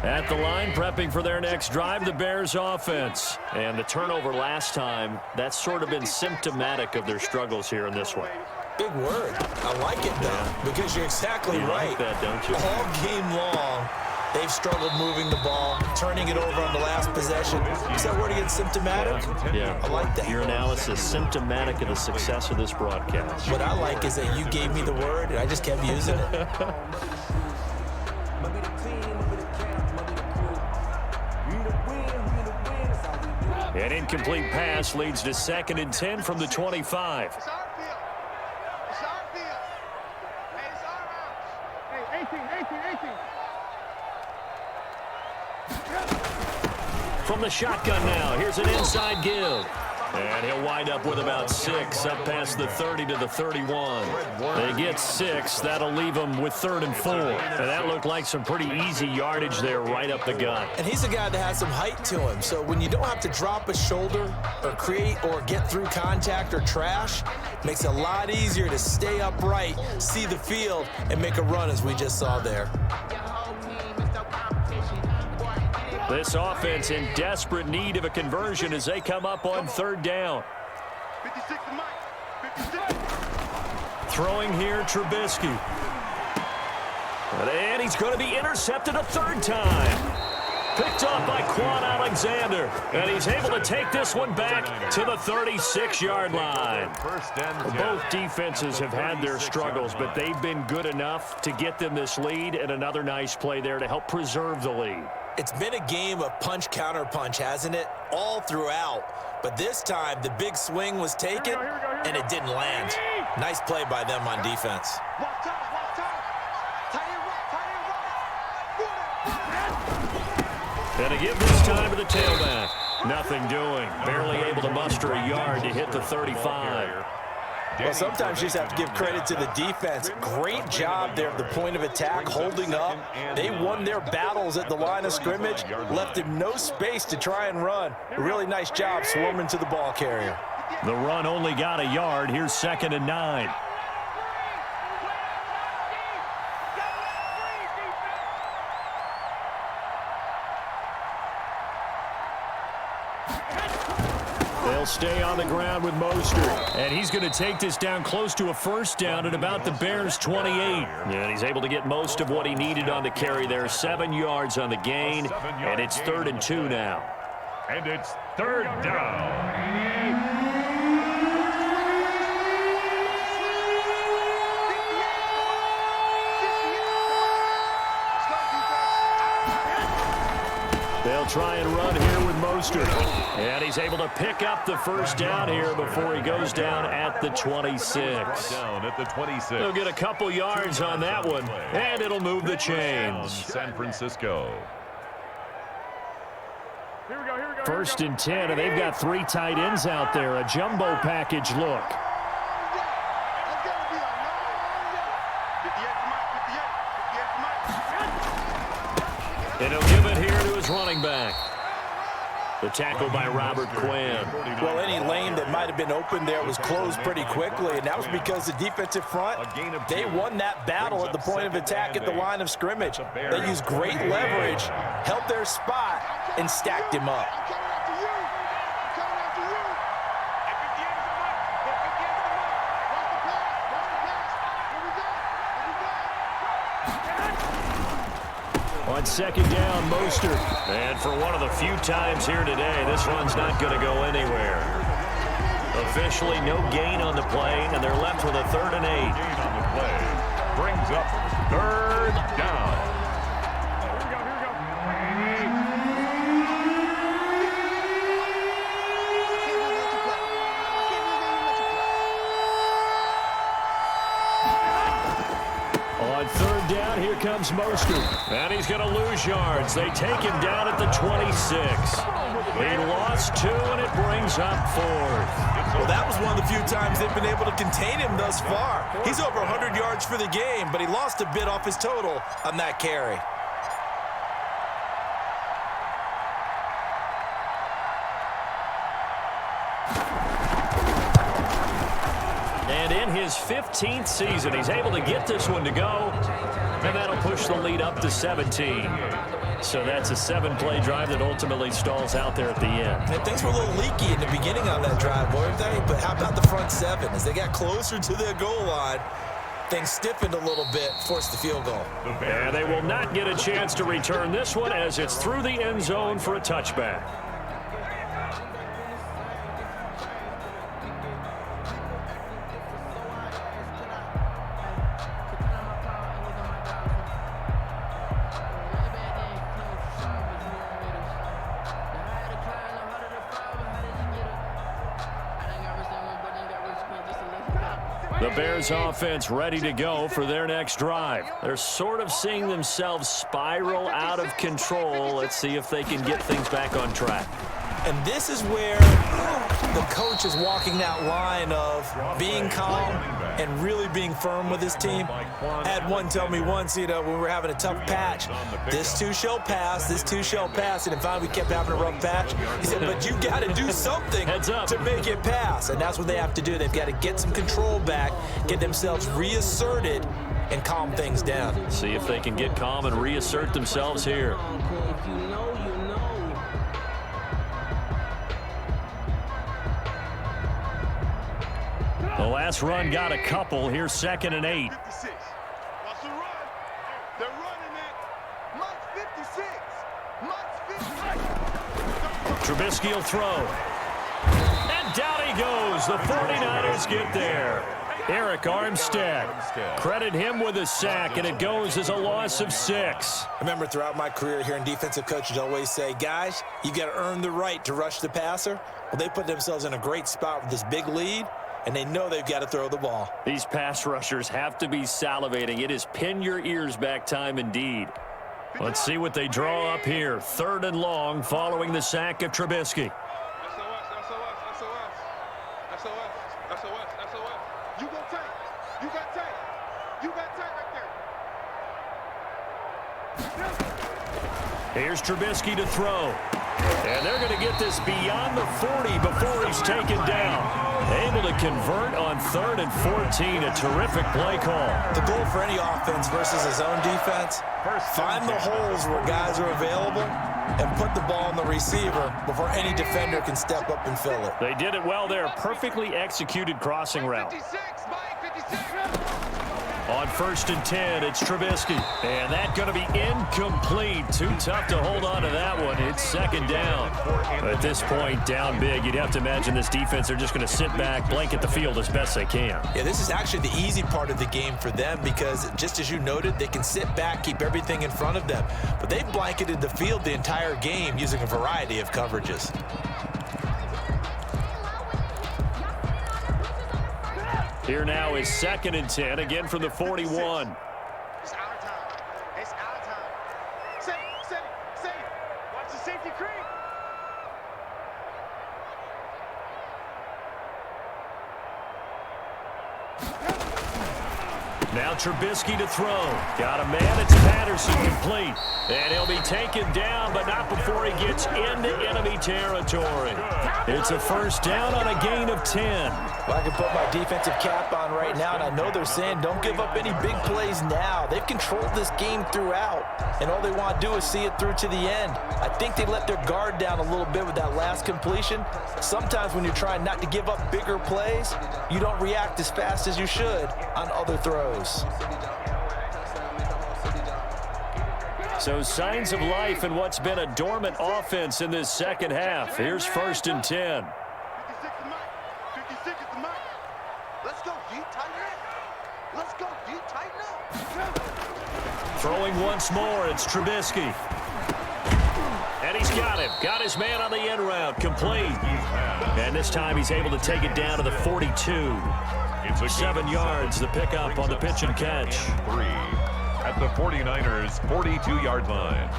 At the line, prepping for their next drive, the Bears offense. And the turnover last time, that's sort of been symptomatic of their struggles here in this one. Big word. I like it, though, because you're exactly right. Like that, don't you? All game long, they've struggled moving the ball, turning it over on the last possession. Is that word again, symptomatic? Yeah. I like that. Your analysis, symptomatic of the success of this broadcast. What I like is that you gave me the word, and I just kept using it. We the team, we the camp, we the crew. We the win, An incomplete pass leads to 2nd and 10 from the 25. It's our field. It's our field. Hey, it's our house. Hey, 18. From the shotgun now, here's an inside give. And he'll wind up with about 6, up past the 30 to the 31. They get 6. That'll leave them with 3rd and 4. And that looked like some pretty easy yardage there right up the gut. And he's a guy that has some height to him. So when you don't have to drop a shoulder or create or get through contact or trash, makes it a lot easier to stay upright, see the field, and make a run as we just saw there. This offense in desperate need of a conversion as they come up on 3rd down. 56 to Mike. 56. Throwing here, Trubisky. And he's going to be intercepted a 3rd time. Picked off by Quan Alexander. And he's able to take this one back to the 36-yard line. Both defenses have had their struggles, but they've been good enough to get them this lead, and another nice play there to help preserve the lead. It's been a game of punch-counter-punch, hasn't it? All throughout. But this time, the big swing was taken, and it didn't land. Nice play by them on defense. Watch out. Tight end right. And a give this time to the tailback. Nothing doing. Barely able to muster a yard to hit the 35. Well, sometimes you just have to give credit to the defense. Great job there at the point of attack, holding up. They won their battles at the line of scrimmage, left him no space to try and run. A really nice job swarming to the ball carrier. The run only got a yard. Here's 2nd and 9. They'll stay on the ground with Mostert. And he's going to take this down close to a 1st down at about the Bears' 28. And he's able to get most of what he needed on the carry there. 7 yards on the gain. And it's 3rd and 2 now. And it's 3rd down. They'll try and run here with Mostert. And he's able to pick up the 1st down here before he goes down at the 26. Down at the 26. They'll get a couple yards on that one, and it'll move the chains. San Francisco. 1st and 10, and they've got 3 tight ends out there. A jumbo package look. And he'll give it here to his running back. The tackle by Robert Quinn. Well, any lane that might have been open there was closed pretty quickly, and that was because the defensive front, they won that battle at the point of attack at the line of scrimmage. They used great leverage, held their spot, and stacked him up. On 2nd down, Mostert. And for one of the few times here today, this run's not going to go anywhere. Officially no gain on the play, and they're left with a 3rd and 8. Gain on the play brings up 3rd down. On 3rd down, here comes Mostert. And he's going to lose yards. They take him down at the 26. He lost 2, and it brings up 4th. Well, that was one of the few times they've been able to contain him thus far. He's over 100 yards for the game, but he lost a bit off his total on that carry. And in his 15th season, he's able to get this one to go, and that'll push the lead up to 17. So that's a 7-play drive that ultimately stalls out there at the end. And things were a little leaky in the beginning on that drive, weren't they? But how about the front 7? As they got closer to their goal line, things stiffened a little bit, forced the field goal. And they will not get a chance to return this one as it's through the end zone for a touchback. The Bears offense ready to go for their next drive. They're sort of seeing themselves spiral out of control. Let's see if they can get things back on track. And this is where the coach is walking that line of being calm and really being firm with his team. I had one tell me once, when we were having a tough patch, this too shall pass, this too shall pass. And finally we kept having a rough patch. He said, but you got to do something to make it pass. And that's what they have to do. They've got to get some control back, get themselves reasserted, and calm things down. See if they can get calm and reassert themselves here. The last run got a couple. Here's 2nd and 8. 56. Watch the run. They're running it. Mike's 56. Mike's 56. Trubisky will throw. And down he goes. The 49ers get there. Eric Armstead. Credit him with a sack, and it goes as a loss of 6. I remember throughout my career hearing defensive coaches always say, guys, you got to earn the right to rush the passer. Well, they put themselves in a great spot with this big lead, and they know they've got to throw the ball. These pass rushers have to be salivating. It is pin your ears back time indeed. Let's see what they draw up here. 3rd and long following the sack of Trubisky. You got tape. You got tape. You got tape right there. Here's Trubisky to throw. And they're going to get this beyond the 40 before he's taken down. Able to convert on 3rd and 14. A terrific play call. The goal for any offense versus his own defense, find the holes where guys are available and put the ball on the receiver before any defender can step up and fill it. They did it well there. Perfectly executed crossing route. 56, Mike, 56. On 1st and 10, it's Trubisky. And that's going to be incomplete. Too tough to hold on to that one. It's 2nd down. At this point, down big. You'd have to imagine this defense are just going to sit back, blanket the field as best they can. Yeah, this is actually the easy part of the game for them because, just as you noted, they can sit back, keep everything in front of them. But they've blanketed the field the entire game using a variety of coverages. Here now is 2nd and 10, again from the 41. It's out of time. It's out of time. Safe. Watch the safety creep. Now Trubisky to throw. Got a man. It's Patterson complete. And he'll be taken down, but not before he gets into enemy territory. It's a 1st down on a gain of 10. Well, I can put my defensive cap on right now, and I know they're saying don't give up any big plays now. They've controlled this game throughout, and all they want to do is see it through to the end. I think they let their guard down a little bit with that last completion. Sometimes when you're trying not to give up bigger plays, you don't react as fast as you should on other throws. So signs of life in what's been a dormant offense in this 2nd half. Here's 1st and 10. 56 is Mike. 56 is Mike. Let's go deep, tighten up. Let's go deep, tighten up. Throwing once more, it's Trubisky. And he's got him. Got his man on the end route. Complete. And this time he's able to take it down to the 42. 7 yards, the pickup on the pitch and catch. 3 at the 49ers' 42-yard line.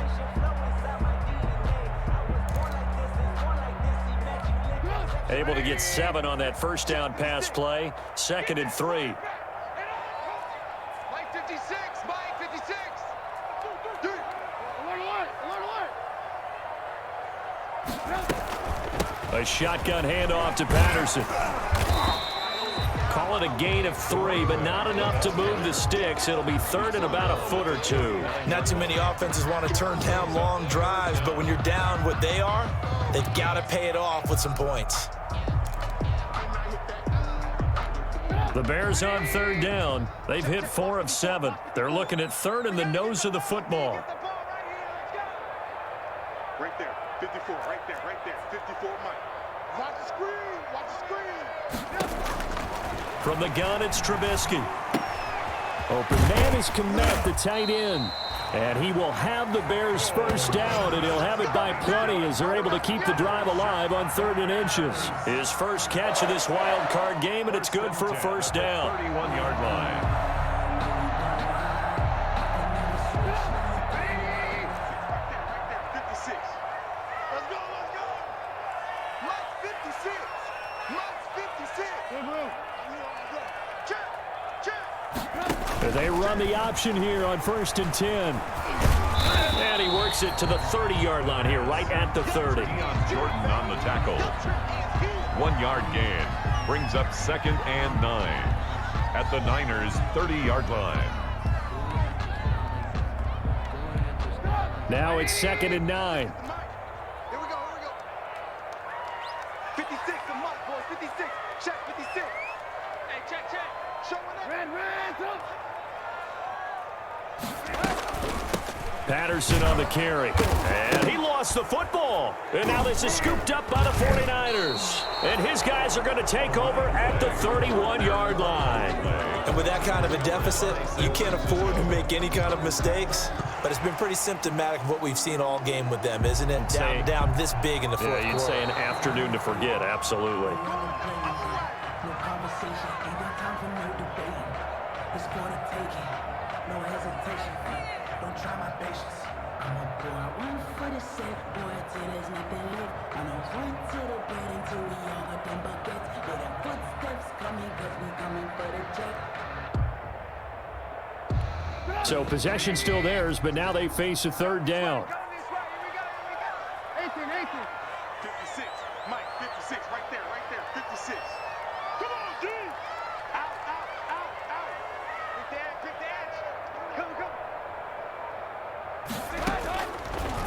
Able to get 7 on that 1st down pass play. 2nd and 3. Mike 56, Mike 56. A shotgun handoff to Patterson. Call it a gain of 3, but not enough to move the sticks. It'll be 3rd and about a foot or 2. Not too many offenses want to turn down long drives, but when you're down what they are, they've got to pay it off with some points. The Bears on 3rd down. They've hit 4 of 7. They're looking at 3rd in the nose of the football. Right there, 54, right there, 54, Mike. Watch the screen, watch the screen. From the gun, it's Trubisky. Open man is Komet, the tight end. And he will have the Bears first down, and he'll have it by plenty as they're able to keep the drive alive on 3rd and inches. His first catch of this wild card game, and it's good for a first down. 31-yard line. They run the option here on 1st and 10. And he works it to the 30-yard line here, right at the 30. Jordan on the tackle. 1-yard gain. Brings up 2nd and 9. At the Niners' 30-yard line. Now it's 2nd and 9. Here we go. 56 to Mike, boys. 56. Check 56. Hey, check. Showing up. Red. Patterson on the carry. And he lost the football. And now this is scooped up by the 49ers. And his guys are going to take over at the 31-yard line. And with that kind of a deficit, you can't afford to make any kind of mistakes. But it's been pretty symptomatic of what we've seen all game with them, isn't it? Down this big in the fourth quarter. You'd say an afternoon to forget, absolutely. So possession still theirs, but now they face a 3rd down. 56. Mike, 56. Right there. 56. Come on, G. Out. Pick the edge. Come.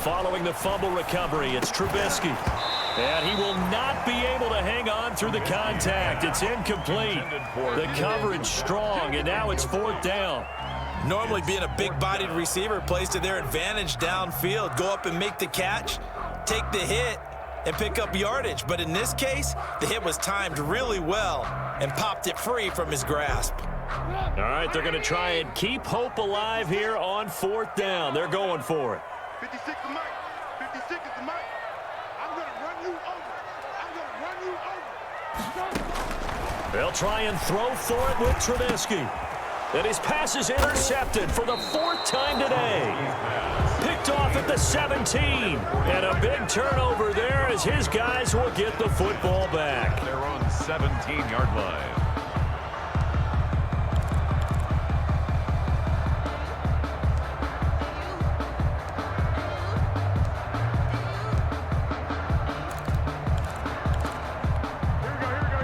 Following the fumble recovery, it's Trubisky. And he will not be able to hang on through the contact. It's incomplete. The coverage strong, and now it's 4th down. Normally being a big-bodied receiver plays to their advantage downfield. Go up and make the catch, take the hit, and pick up yardage. But in this case, the hit was timed really well and popped it free from his grasp. All right, they're going to try and keep hope alive here on 4th down. They're going for it. 56 to Mike. 56 is to Mike. I'm going to run you over. They'll try and throw for it with Trubisky. And his pass is intercepted for the 4th time today. Picked off at the 17. And a big turnover there as his guys will get the football back. Their own 17-yard line.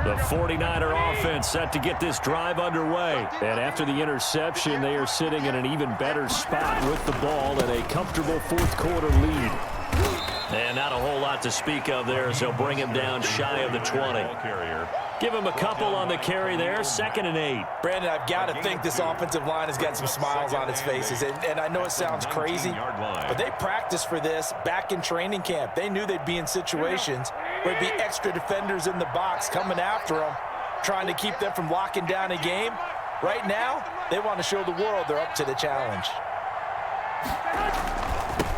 The 49er offense set to get this drive underway. And after the interception, they are sitting in an even better spot with the ball and a comfortable 4th quarter lead. And not a whole lot to speak of there as they'll bring him down shy of the 20. Give him a couple on the carry there, 2nd and 8. Brandon, I've got to think this offensive line has got some smiles on its faces. And I know it sounds crazy, but they practiced for this back in training camp. They knew they'd be in situations where there'd be extra defenders in the box coming after them, trying to keep them from locking down a game. Right now, they want to show the world they're up to the challenge.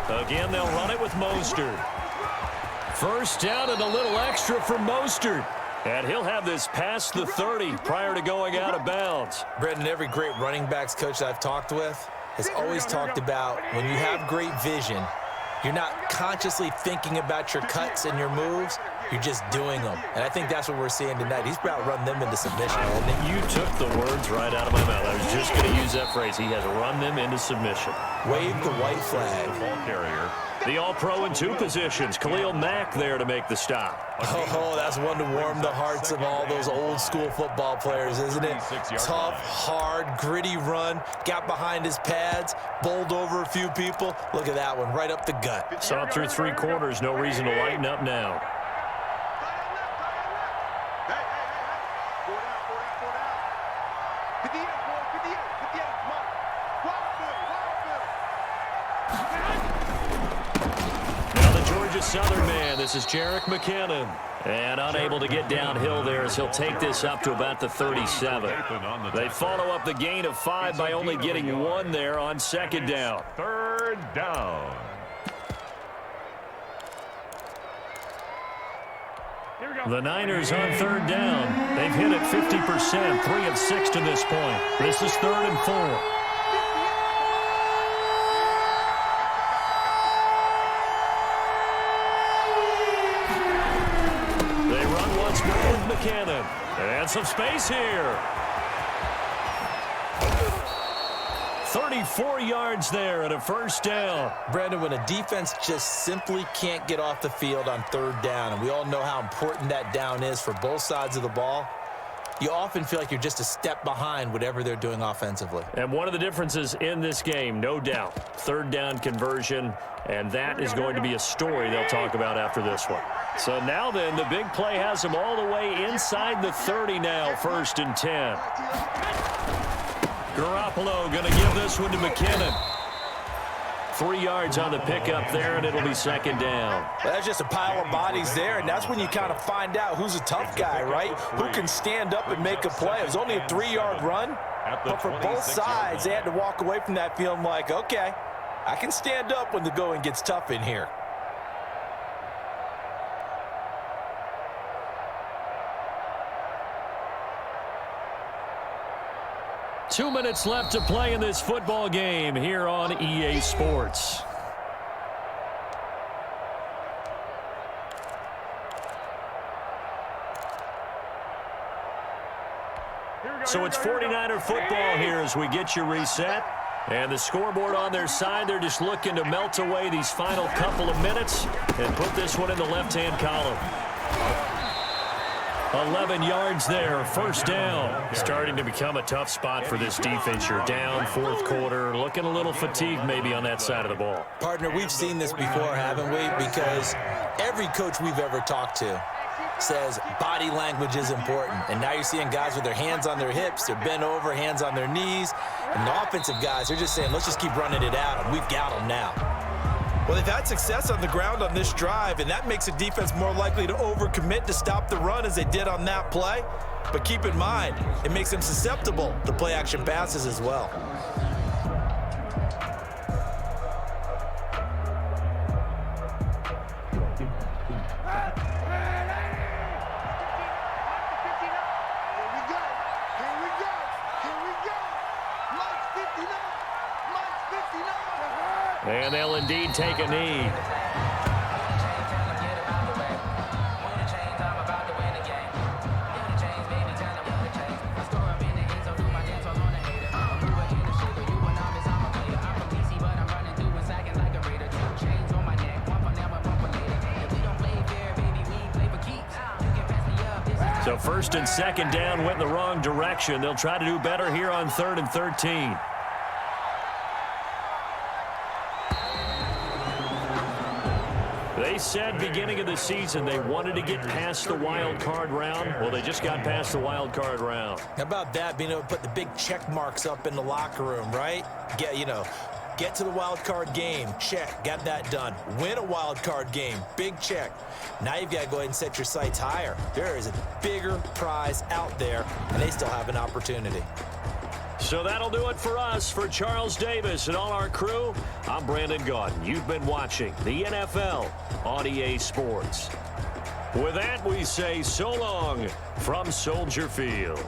Again, they'll run it with Mostert. First down and a little extra for Mostert. And he'll have this past the 30 prior to going out of bounds. Brendan, every great running backs coach I've talked with has always talked about when you have great vision, you're not consciously thinking about your cuts and your moves. You're just doing them. And I think that's what we're seeing tonight. He's about to run them into submission. You took the words right out of my mouth. I was just going to use that phrase. He has run them into submission. Wave the white flag. Ball carrier. The All-Pro in 2 positions. Khalil Mack there to make the stop. Oh, that's one to warm the hearts of all those old-school football players, isn't it? Tough, hard, gritty run. Got behind his pads, bowled over a few people. Look at that one, right up the gut. Saw it through 3 quarters. No reason to lighten up now. Southern man, this is Jerick McKinnon. And unable to get downhill there as he'll take this up to about the 37. They follow up the gain of 5 by only getting 1 there on 2nd down. 3rd third down. The Niners on third down. They've hit it 50%, 3 of 6 to this point. This is 3rd and 4. They run once more with McKinnon. And some space here. 34 yards there and a first down. Brandon, when a defense just simply can't get off the field on third down, and we all know how important that down is for both sides of the ball, you often feel like you're just a step behind whatever they're doing offensively. And one of the differences in this game, no doubt, third down conversion, and that is going to be a story they'll talk about after this one. So now then, the big play has them all the way inside the 30 now, 1st and 10. Garoppolo going to give this one to McKinnon. 3 yards on the pickup there, and it'll be 2nd down. Well, that's just a pile of bodies there, and that's when you kind of find out who's a tough guy, right? Who can stand up and make a play. It was only a 3-yard run, but for both sides, they had to walk away from that feeling like, okay, I can stand up when the going gets tough in here. Two minutes left to play in this football game here on EA Sports. So it's 49er football here as we get you reset. And the scoreboard on their side, they're just looking to melt away these final couple of minutes and put this one in the left-hand column. 11 yards there, first down. Starting to become a tough spot for this defense. You're down, 4th quarter, looking a little fatigued maybe on that side of the ball. Partner, we've seen this before, haven't we? Because every coach we've ever talked to says body language is important. And now you're seeing guys with their hands on their hips, they're bent over, hands on their knees. And the offensive guys, they're just saying, let's just keep running it out, and we've got them now. Well, they've had success on the ground on this drive, and that makes a defense more likely to overcommit to stop the run as they did on that play. But keep in mind, it makes them susceptible to play-action passes as well. And they'll indeed take a knee. So 1st and 2nd down went in the wrong direction. They'll try to do better here on 3rd and 13. They said beginning of the season they wanted to get past the wild card round. Well, they just got past the wild card round. How about that, being able to put the big check marks up in the locker room, right? Get to the wild card game, check, got that done. Win a wild card game, big check. Now you've got to go ahead and set your sights higher. There is a bigger prize out there, and they still have an opportunity. So that'll do it for us. For Charles Davis and all our crew, I'm Brandon Gaudin. You've been watching the NFL on EA Sports. With that, we say so long from Soldier Field.